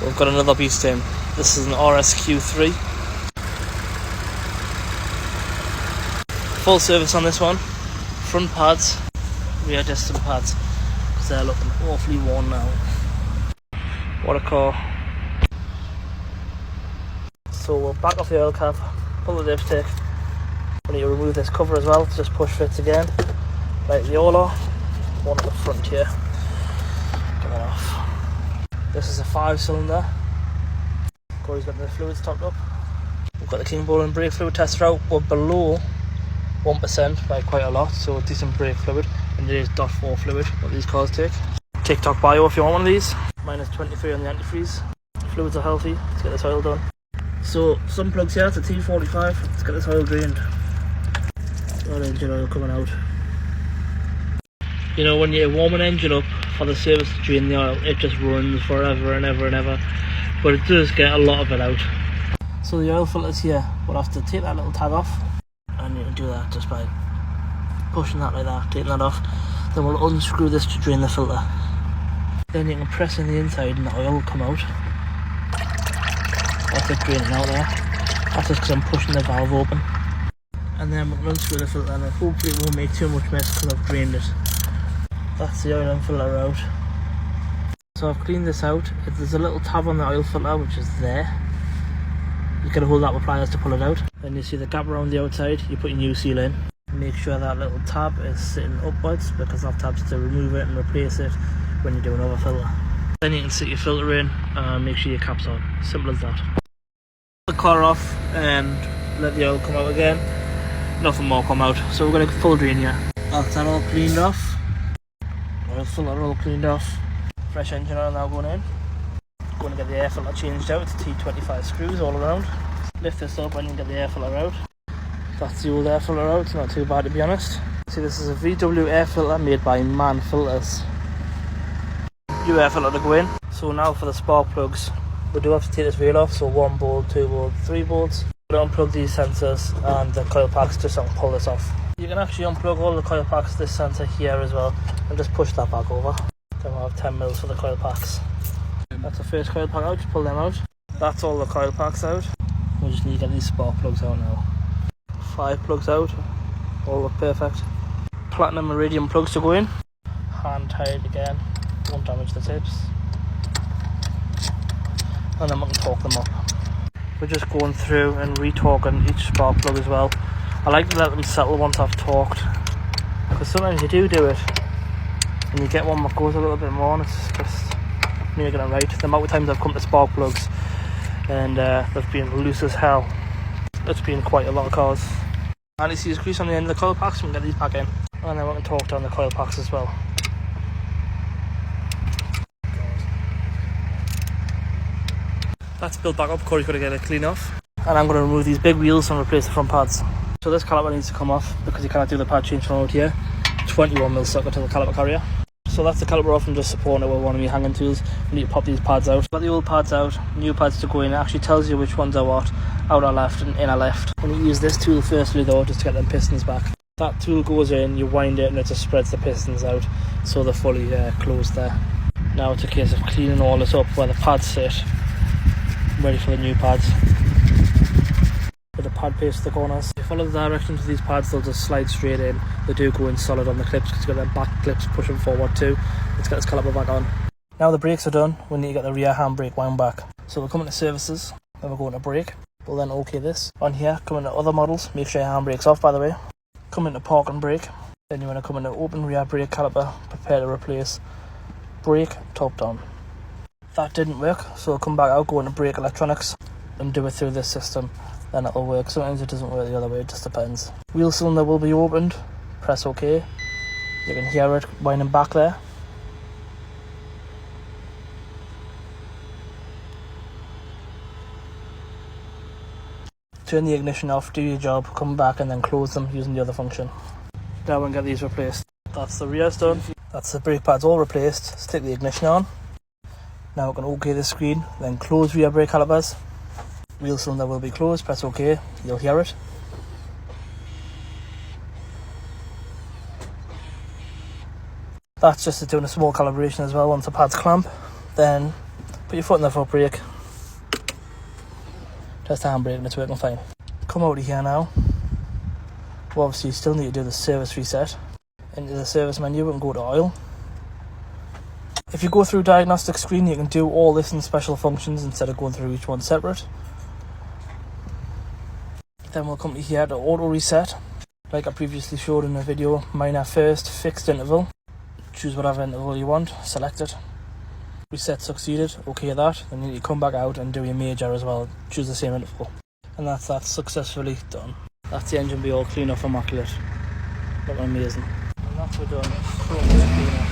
We've got another beast in. This is an RSQ3. Full service on this one. Front pads, rear distant pads, because they're looking awfully worn now. What a car. So we'll back off the oil cap, pull the dipstick. We need to remove this cover as well, just push fits again, like the Ola, one at the front here. Get that off. This is a 5-cylinder. Corey's got the fluids topped up. We've got the King Bowling brake fluid tester out. We're below 1% by quite a lot, so decent brake fluid, and it is .4 fluid, what these cars take. TikTok bio if you want one of these. Minus 23 on the antifreeze. Fluids are healthy. Let's get this oil done. So some plugs here, it's a T45. Let's get this oil drained. All engine oil coming out. You know, when you warm an engine up for the service to drain the oil, it just runs forever and ever and ever, but it does get a lot of it out. So the oil filters here, we'll have to take that little tag off, and you can do that just by pushing that like that, taking that off. Then we'll unscrew this to drain the filter. Then you can press in the inside and the oil will come out. That's it draining out there. That's just because I'm pushing the valve open. And then we'll unscrew the filter, and hopefully it won't make too much mess because I've drained it. That's the oil and filter out. So I've cleaned this out. There's a little tab on the oil filter which is there. You gotta hold that with pliers to pull it out. Then you see the gap around the outside, you put your new seal in. Make sure that little tab is sitting upwards, because that tab's to remove it and replace it when you do another filter. Then you can sit your filter in and make sure your cap's on. Simple as that. The car off and let the oil come out again. Nothing more come out. So we're going to full drain here. That's that all cleaned off. Oil filter all cleaned off. Fresh engine oil now going in. Going to get the air filter changed out. It's T25 screws all around. Lift this up and you can get the air filter out. That's the old air filter out. It's not too bad, to be honest. See, this is a VW air filter made by Man Filters. New air filter to go in. So now for the spark plugs, we do have to take this wheel off. So 1 bolt, 2 bolt, 3 bolts. We unplug these sensors and the coil packs just so I can pull this off. You can actually unplug all the coil packs, this sensor here as well, and just push that back over. Then we'll have 10 mils for the coil packs. That's the first coil pack out, just pull them out. That's all the coil packs out. We just need to get these spark plugs out now. 5 plugs out, all look perfect. Platinum iridium plugs to go in. Hand tied again, won't damage the tips. And then we can torque them up. We're just going through and retorquing each spark plug as well. I like to let them settle once I've torqued, because sometimes you do it and you get one that goes a little bit more and it's just making it right. The amount of times I've come to spark plugs and they've been loose as hell. It's been quite a lot of cars. And you see this grease on the end of the coil packs, we can get these back in. And then we can torque down the coil packs as well. That's built back up. Corey's got to get it clean off. And I'm going to remove these big wheels and replace the front pads. So this caliper needs to come off because you can't do the pad change from out here. 21mm socket to the caliper carrier. So that's the caliper off and just supporting it with one of my hanging tools. We need to pop these pads out. Got the old pads out, new pads to go in. It actually tells you which ones are what, outer left and inner left. When you use this tool firstly though, just to get them pistons back. That tool goes in, you wind it and it just spreads the pistons out so they're fully closed there. Now it's a case of cleaning all this up where the pads sit, ready for the new pads. With the pad paste to the corners. If you follow the directions of these pads, they'll just slide straight in. They do go in solid on the clips because you've got them back clips pushing forward too. Let's get this caliper back on. Now the brakes are done, we need to get the rear handbrake wound back. So we're coming to services, then we're going to brake. We'll then OK this. On here, come into other models, make sure your handbrake's off by the way. Come into park and brake. Then you want to come into open rear brake caliper, prepare to replace. Brake, top down. That didn't work, so we'll come back out, go into brake electronics and do it through this system. Then it'll work. Sometimes it doesn't work the other way, it just depends. Wheel cylinder will be opened, press OK. You can hear it winding back there. Turn the ignition off, do your job, come back and then close them using the other function. Now we can get these replaced. That's the rear's done. That's the brake pads all replaced. Stick the ignition on. Now we can OK this screen, then close rear brake calipers. Wheel cylinder will be closed, press OK, you'll hear it. That's just doing a small calibration as well once the pads clamp. Then Put your foot in the foot brake. Test the handbrake and it's working fine. Come out of here now. Well, obviously you still need to do the service reset. Into the service menu and go to oil. If you go through diagnostic screen, you can do all this in special functions instead of going through each one separate. Then we'll come to here to auto reset. Like I previously showed in the video, minor first, fixed interval. Choose whatever interval you want, select it. Reset succeeded, okay that. Then you need to come back out and do your major as well. Choose the same interval. And that's that, successfully done. That's the engine be all clean off, immaculate. Looking amazing. And that's we're done. So much cleaner.